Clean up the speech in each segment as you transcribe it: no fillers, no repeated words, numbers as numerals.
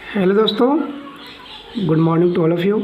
Hello दोस्तों, good morning to all of you.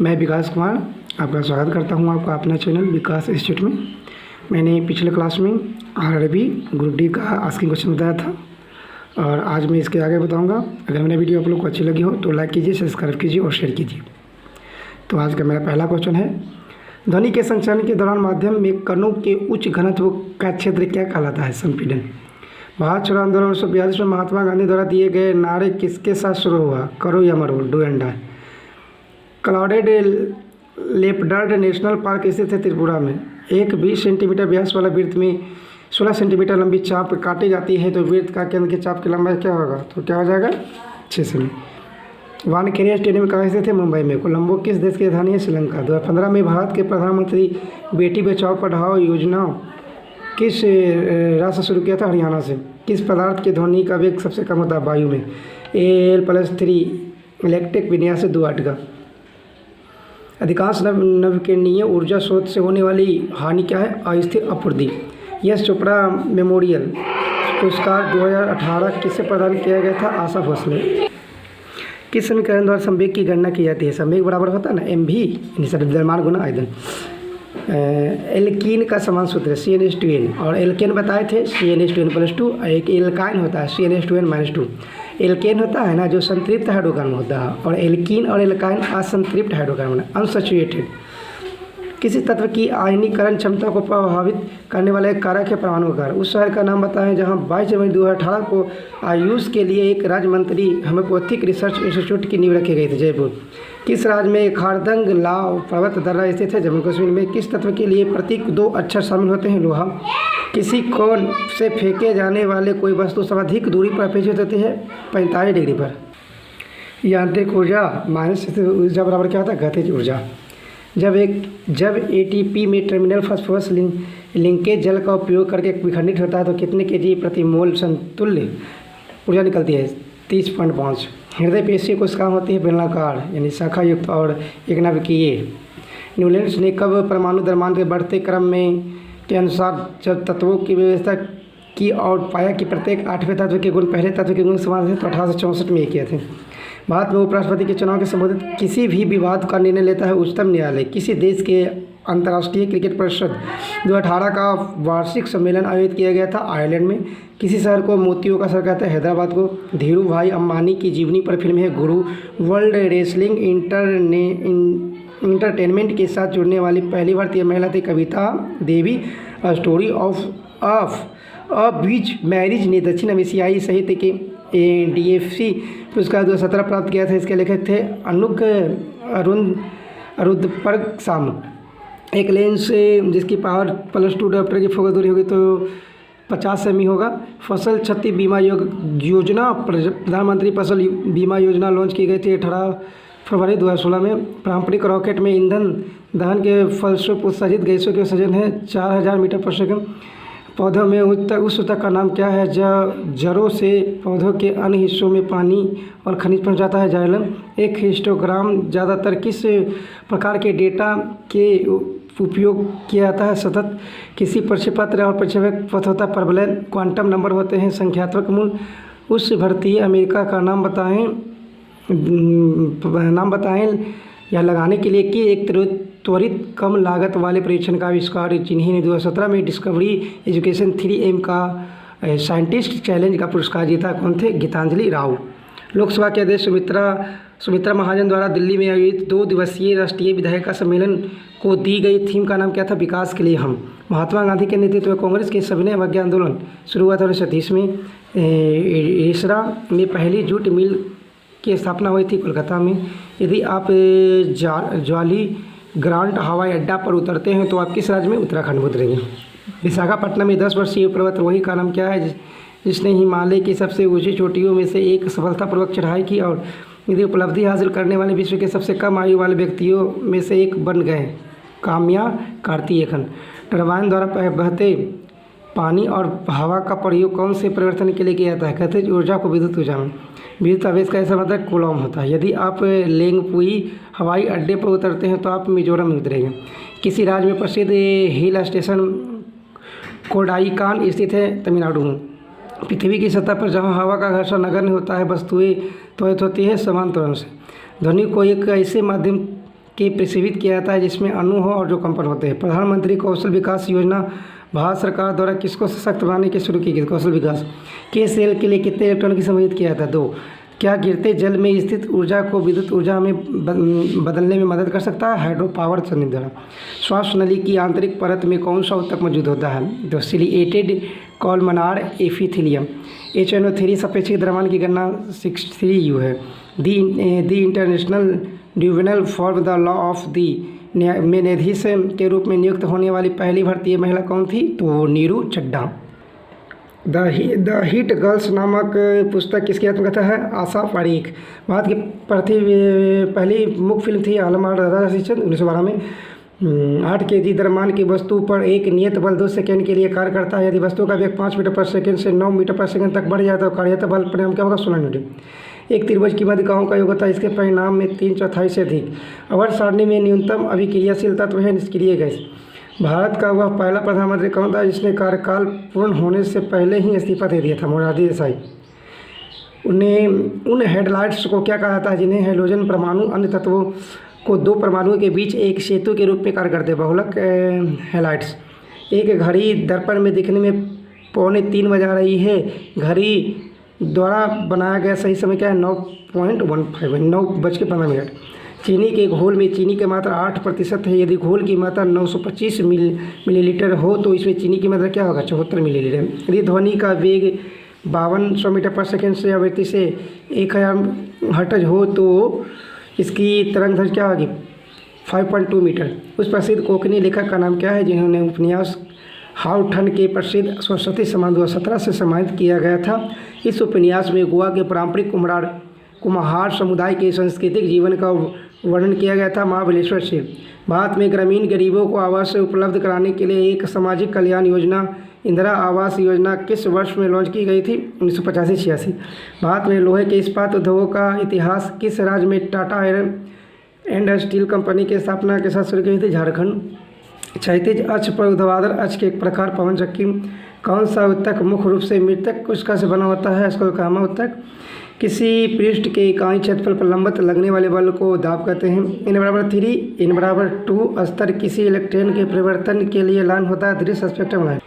मैं विकास कुमार आपका स्वागत करता हूं आपका अपना चैनल विकास इंस्टीट्यूट में। मैंने पिछले क्लास में आरआरबी ग्रुप डी का आस्किंग क्वेश्चन बताया था और आज मैं इसके आगे बताऊंगा। अगर मेरा वीडियो आप लोग को अच्छी लगी हो तो लाइक कीजिए, सब्सक्राइब कीजिए और शेयर कीजिए। तो आज का मेरा पहला क्वेश्चन है, ध्वनि के संचरण के दौरान माध्यम में कणों के उच्च घनत्व का क्षेत्र क्या कहलाता है? संपीड़न। भारत छोड़ो आंदोलन 1942 में महात्मा गांधी द्वारा दिए गए नारे किसके साथ शुरू हुआ? करो या मरो, do and die. Clouded leopard national park स्थित है त्रिपुरा में। एक 20 सेंटीमीटर व्यास वाला वृत्त में 16 सेंटीमीटर लंबी चाप काटी जाती है तो वृत्त का केंद्र की चाप की लंबाई क्या होगा? तो क्या हो जाएगा? 6 सेमी। वानखेड़े स्टेडियम कहाँ स्थित है? मुंबई में। कोलंबो किस देश की राजधानी है? श्रीलंका। 2015 में भारत के प्रधानमंत्री बेटी बचाओ पढ़ाओ योजना किस राज्य से शुरू किया था? हरियाणा से। किस पदार्थ के ध्वनि का वेग सबसे कम होता है? वायु में। Al+3 इलेक्ट्रिक विन्यास से 2 आठ का। अधिकांश नवीकरणीय ऊर्जा स्रोत से होने वाली हानि क्या है? अस्थिर आपूर्ति। यश चोपड़ा मेमोरियल पुरस्कार 2018 किसे प्रदान किया गया था? आशा भोसले। किस समीकरण द्वारा संवेग की गणना की जाती है? संवेग बराबर होता है ना mv द्रव्यमान गुना आयतन। एल्कीन का समान सूत्र है CnH2n और एल्केन बताए थे CnH2n+2। एक एल्काइन होता है CnH2n-2। एल्केन होता है ना जो संतृप्त हाइड्रोकार्बन होता है और एल्कीन और एल्काइन असंतृप्त हाइड्रोकार्बन अनसैचुरेटेड। किसी तत्व की आयनीकरण क्षमता को प्रभावित करने वाला एक कारक है परमाणु कारक। उस शहर का नाम बताएं जहां 22 जनवरी 2018 को आयुष के लिए एक राज्य मंत्री होम्योपैथिक रिसर्च इंस्टीट्यूट की नींव रखी गई थी? जयपुर। किस राज्य में खारदंग लाव पर्वत दर्रा स्थित है? जम्मू कश्मीर में। किस तत्व के लिए प्रतीक 2 अक्षर शामिल होते हैं? लोहा। किसी कोण से फेंके जाने वाले कोई वस्तु सर्वाधिक दूरी पर अपेक्षित होती है? 45 डिग्री पर। यांत्रिक ऊर्जा माइनस ऊर्जा बराबर क्या होता है? गतिज ऊर्जा। जब ATP में टर्मिनल फास्फोरस लिंकेज जल का उपयोग करके विखंडित होता है तो कितने kg प्रति मोल समतुल्य ऊर्जा निकलती है? 30.5। हृदय पेशी कोशिका होती है बेलनाकार यानी शाखा युक्त और एक नाभिकीय। न्यूलैंड्स ने कब परमाणु द्रव्यमान के बढ़ते क्रम में के अनुसार जब तत्वों की व्यवस्था की और पाया कि प्रत्येक 8वें तत्व के गुण पहले तत्व के गुण समान थे तो 1864 में ये किए थे। भारत में उपराष्ट्रपति के चुनाव के संबंधित किसी भी विवाद का निर्णय लेता है उच्चतम न्यायालय। किसी देश के अंतर्राष्ट्रीय क्रिकेट परिषद 2018 का वार्षिक सम्मेलन आयोजित किया गया था? आयरलैंड में। किसी शहर को मोतियों का शहर कहते हैं? हैदराबाद को। धीरू भाई अंबानी की जीवनी पर फिल्म है गुरु। वर्ल्ड रेसलिंग इंटरटेनमेंट के साथ जुड़ने वाली पहली भारतीय महिला थी Kavita Devi. A story of a beach marriage ने दक्षिण एशियाई साहित्य के DFC पुरस्कार 2017 प्राप्त किया था। इसके लेखक थे अनुक अरुदपर्ग। एक लेंस जिसकी पावर +2 डायोप्टर की फोकस दूरी होगी तो 50 सेमी होगा। फसल क्षति बीमा योजना प्रधानमंत्री फसल बीमा योजना लॉन्च की गई थी 18 फरवरी 2016 में। पारंपरिक रॉकेट में ईंधन दहन के फलस्वरूप उत्सर्जित गैसों के उत्सर्जन है 4000 मीटर पर सेकंड। पौधों में उस ऊतक का नाम क्या है? जड़ों से पौधों के अन्य हिस्सों में पानी और खनिज पहुंचाता है? जाइलम। एक हिस्टोग्राम ज़्यादातर किस प्रकार के डेटा के उपयोग किया जाता है? सतत। किसी प्रक्षेपत्र और प्रक्षेपक पथ होता है? परवलय। क्वांटम नंबर होते हैं संख्यात्मक मूल। उस भारतीय अमेरिका का नाम बताएं या लगाने के लिए कि एक त्वरित कम लागत वाले परीक्षण का आविष्कार जिन्हें 2017 में डिस्कवरी एजुकेशन 3M का साइंटिस्ट चैलेंज का पुरस्कार जीता? कौन थे? गीतांजलि राव। लोकसभा के अध्यक्ष सुमित्रा महाजन द्वारा दिल्ली में आयोजित 2 दिवसीय राष्ट्रीय विधायिका सम्मेलन को दी गई थीम का नाम क्या था? विकास के लिए हम। महात्मा गांधी के नेतृत्व में कांग्रेस के सविनय अवज्ञा आंदोलन शुरू हुआ था 1930 में। एसरा में पहली जूट मिल की स्थापना हुई थी कोलकाता में। यदि आप ज्वाली ग्रांट हवाई अड्डा पर उतरते हैं तो आप किस राज्य में? उत्तराखंड में उतरेंगे। विशाखापट्टनम में 10 वर्षीय पर्वतारोही का नाम क्या है जिसने हिमालय की सबसे ऊंची चोटियों में से एक सफलतापूर्वक चढ़ाई की और यदि उपलब्धि हासिल करने वाले विश्व के सबसे कम आयु वाले व्यक्तियों में से एक बन गए? काम्या कार्तिकेयन। टरबाइन द्वारा बहते पानी और हवा का प्रयोग कौन से परिवर्तन के लिए किया जाता है? गतिज ऊर्जा को विद्युत ऊर्जा में। विद्युत आवेश का ऐसा मतलब कूलॉम होता है। यदि आप लेंगपुई हवाई अड्डे पर उतरते हैं तो आप मिजोरम में उतरेंगे। किसी राज्य में प्रसिद्ध हिल स्टेशन कोडाईकान स्थित है? तमिलनाडु में। पृथ्वी की सतह पर जहाँ हवा का घर्षण नगण्य होता है, वस्तुएं त्वरित होती है समान त्वरण से। ध्वनि को एक ऐसे माध्यम के प्रक्षेपित किया जाता है जिसमें अणु हो और जो कंपन होते हैं। प्रधानमंत्री कौशल विकास योजना भारत सरकार द्वारा किसको सशक्त बनाने के शुरू की गई? कौशल विकास। के सेल के लिए कितने इलेक्ट्रॉन की समर्पित किया जाता है? 2। क्या गिरते जल में स्थित ऊर्जा को विद्युत ऊर्जा में बदलने में मदद कर सकता है? हाइड्रो पावर संयंत्र द्वारा। श्वास नली की आंतरिक परत में कौन सा ऊतक मौजूद होता है? तो सिलिएटेड कॉलमनार एपिथेलियम। HNO3 सापेक्षिक द्रव्यमान की गणना 63U है। The international tribunal for the law of the में न्यायाधीश के रूप में नियुक्त होने वाली पहली भारतीय महिला कौन थी? तो Neeru Chadha. The hit girls नामक पुस्तक किसकी आत्मकथा है? आशा पारीख। भारत की पहली मुख्य फिल्म थी आलम राजा हरिश्चंद्र 1912 में। 8 kg द्रव्यमान की वस्तु पर एक नियत बल 2 सेकंड के लिए कार्य करता है। यदि वस्तु का वेग 5 मीटर पर सेकंड से 9 मीटर पर सेकंड तक बढ़ जाए तो कार्यरत बल परिणाम क्या होगा? 16 न्यूटन। एक त्रिभुज की माध्यिकाओं का योग होता है इसके परिणाम में 3/4 से अधिक। आवर्त सारणी में न्यूनतम अभिक्रियाशील तत्व है निष्क्रिय गैस। भारत का वह पहला प्रधानमंत्री कौन था जिसने कार्यकाल पूर्ण होने से पहले ही इस्तीफा दे दिया था? मोरारजी देसाई। उन हेडलाइट्स को क्या कहा जाता है जिन्हें हैलोजन परमाणु अन्य तत्वों को 2 परमाणुओं के बीच एक सेतु के रूप में कार्य करते हैं? बहुलक हेलाइट्स। एक घड़ी दर्पण में दिखने में 2:45 बजा रही है। घड़ी द्वारा बनाया गया सही समय क्या है? 9:15 9:15। चीनी के घोल में चीनी की मात्रा 8% है। यदि घोल की मात्रा 925 मिलीलीटर हो तो इसमें चीनी की मात्रा क्या होगा? 74 मिलीलीटर। यदि ध्वनि का वेग 5200 मीटर पर सेकंड से आवृत्ति से 1000 हर्ट्ज हो तो इसकी तरंग दैर्घ्य क्या होगी? 5.2 मीटर। उस प्रसिद्ध कोंकणी लेखक का नाम क्या है जिन्होंने उपन्यास हाउठन के प्रसिद्ध सरस्वती सम्मान 2017 से सम्मानित किया गया था? इस उपन्यास में गोवा के पारंपरिक कुम्हार समुदाय के सांस्कृतिक जीवन का वर्णन किया गया था। महाबलेश्वर से। भारत में ग्रामीण गरीबों को आवास उपलब्ध कराने के लिए एक सामाजिक कल्याण योजना इंदिरा आवास योजना किस वर्ष में लॉन्च की गई थी? 1985-86। भारत में लोहे के इस्पात उद्योगों का इतिहास किस राज्य में Tata iron and steel company की स्थापना के साथ शुरू की गई थी? झारखंड। क्षैतिज अक्ष पर ऊर्ध्वाधर अक्ष के एक प्रकार पवन चक्की कौन सा ऊतक मुख्य रूप से मृतक कोशिका से बना होता है? स्क्लेरोकामा ऊतक। किसी पृष्ठ के इकाई क्षेत्रफल पर लंबवत लगने वाले बल को दाब कहते हैं? n=3 n=2 स्तर किसी इलेक्ट्रॉन के परिवर्तन के लिए लाइन होता है? दृश्य स्पेक्ट्रम लाइन।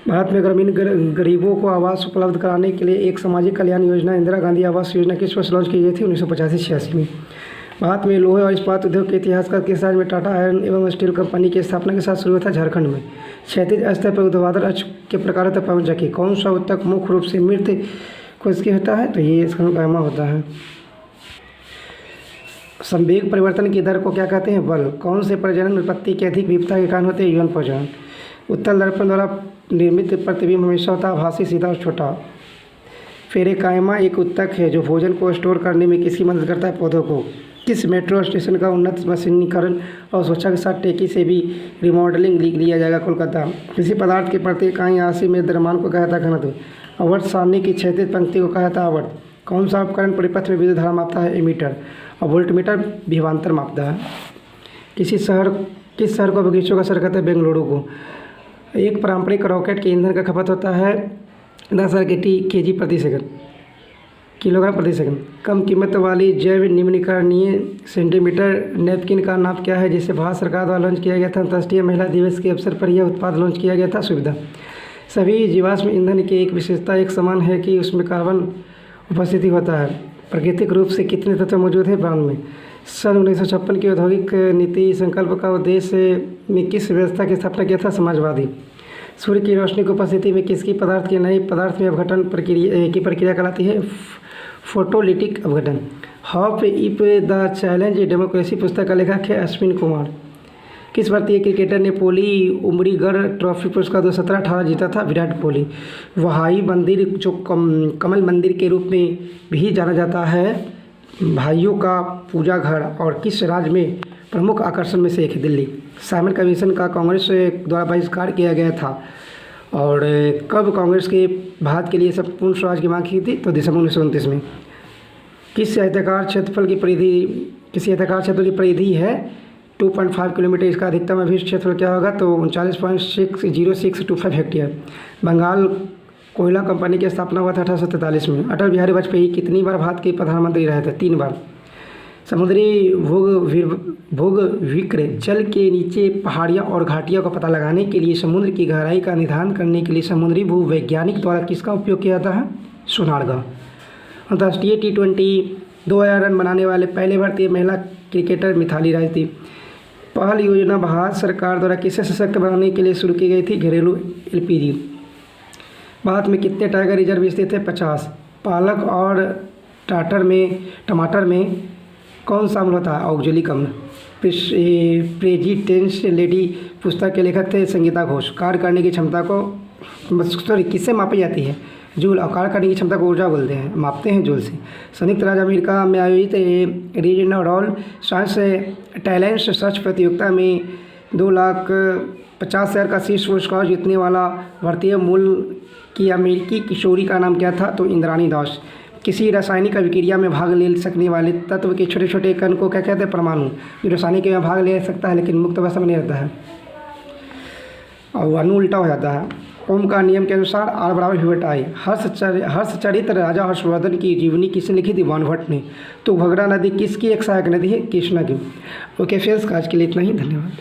भारत में ग्रामीण गरीबों को आवास उपलब्ध कराने के लिए एक सामाजिक कल्याण योजना इंदिरा गांधी आवास योजना किस वर्ष लॉन्च की गई थी? 1985-86 में। भारत में लोहे और इस्पात उद्योग के इतिहास का किस राज्य में टाटा आयरन एवं स्टील कंपनी की स्थापना के साथ शुरू हुआ था? झारखंड में। क्षैतिज स्तर पर ऊर्ध्वाधर अक्ष के प्रकार होता है पवन चक्की। कौन सा ऊतक मुख्य रूप से मृत कोशिका होता है? तो ये स्क्लेरोकामा होता है। संवेग परिवर्तन की दर को क्या कहते हैं? बल। कौन से प्रजनन उत्पत्ति के अधिक विविधता के कारण होते हैं? यौन प्रजनन। उत्तल दर्पण द्वारा निर्मित प्रतिबिंब हमेशा होता है आभासी, सीधा और छोटा। पेरेकाइमा एक ऊतक है जो भोजन को स्टोर करने में किसकी मदद करता है? पौधों को। किस मेट्रो स्टेशन का उन्नत मशीनीकरण और सुरक्षा के साथ टेकी से भी रिमॉडलिंग लिया जाएगा? कोलकाता। किसी पदार्थ के प्रति इकाई राशि में द्रव्यमान को कहा जाता है घनत्व। आवर्त सारणी की क्षैतिज पंक्ति को कहा जाता है आवर्त। कौन सा उपकरण परिपथ में विद्युत धारा मापता है? एमीटर। और वोल्टमीटर विभवांतर मापता है। किस शहर को बगीचों का शहर कहते हैं? बेंगलुरु को। एक पारंपरिक रॉकेट के ईंधन का खपत होता है 10,000 kg प्रति सेकंड, किलोग्राम प्रति सेकंड। कम कीमत वाली जैव निम्नीकरणीय सेंटीमीटर नैपकिन का नाम क्या है जिसे भारत सरकार द्वारा लॉन्च किया गया था? अंतर्राष्ट्रीय महिला दिवस के अवसर पर यह उत्पाद लॉन्च किया गया था। सुविधा। सभी जीवाश्म ईंधन की एक विशेषता एक समान है कि उसमें कार्बन उपस्थिति होता है। प्राकृतिक रूप से कितने तत्व मौजूद हैं? 92। सन 1956 की औद्योगिक नीति संकल्प का उद्देश्य में किस व्यवस्था की स्थापना किया था? समाजवादी। सूर्य की रोशनी की उपस्थिति में किसकी पदार्थ के नए पदार्थ में अपघटन की प्रक्रिया कहलाती है? फोटोलिटिक अपघटन। How if the challenge democracy पुस्तक का लेखक है अश्विन कुमार। किस भारतीय क्रिकेटर ने पोली उमरीगर ट्रॉफी पुरस्कार 2017-18 जीता था? विराट कोहली। वहाई मंदिर जो कमल मंदिर के रूप में भी जाना जाता है, भाइयों का पूजा घर और किस राज्य में प्रमुख आकर्षण में से एक है? दिल्ली। साइमन कमीशन का कांग्रेस द्वारा बहिष्कार किया गया था और कब कांग्रेस के भारत के लिए संपूर्ण स्वराज की मांग की थी? तो दिसंबर 1929 में। किस आयताकार क्षेत्रफल की परिधि है 2.5 किलोमीटर? इसका अधिकतम अभिष्ट क्षेत्रफल क्या होगा? तो 39.60625 हेक्टेयर। बंगाल कोयला कंपनी की स्थापना हुआ था 1843 में। अटल बिहारी वाजपेयी कितनी बार भारत के प्रधानमंत्री रहे थे? 3 बार। समुद्री भूविकृत जल के नीचे पहाड़ियाँ और घाटियों का पता लगाने के लिए समुद्र की गहराई का निर्धारण करने के लिए समुद्री भूवैज्ञानिक द्वारा किसका उपयोग किया जाता है? सोनार का। अंतर्राष्ट्रीय T20 2000 रन बनाने वाले पहले भारतीय महिला क्रिकेटर मिताली राज थी। पहल योजना भारत सरकार द्वारा किसे सशक्त बनाने के लिए शुरू की गई थी? घरेलू LPG। भारत में कितने टाइगर रिजर्व स्थित है? 50। पालक और टमाटर में कौन शामिल होता है? ऑक्जेलिक अम्ल। प्रेजिडेंस लेडी पुस्तक के लेखक थे संगीता घोष। कार्य करने की क्षमता को किससे मापी जाती है? जूल। और कार्य करने की क्षमता को ऊर्जा बोलते हैं, मापते हैं जूल से। संयुक्त राज्य अमेरिका में आयोजित रीजनल साइंस टैलेंट सर्च प्रतियोगिता में 2,50,000 का शीर्ष पुरस्कार जीतने वाला भारतीय मूल की अमेरिकी किशोरी का नाम क्या था? तो इंद्राणी दास। किसी रासायनिक अभिक्रिया में भाग ले सकने वाले तत्व के छोटे छोटे कण को क्या कहते हैं? परमाणु। जो रासायनिक में भाग ले सकता है लेकिन मुक्त अवस्था में नहीं रहता है और अणु उल्टा हो जाता है। ओम का नियम के अनुसार R=I। हर्षचरित राजा हर्षवर्धन की जीवनी किसने लिखी थी? बाणभट्ट ने। तो घघरा नदी किसकी एक सहायक नदी है? कृष्णा की। ओके फ्रेंड्स, आज के लिए इतना ही। धन्यवाद।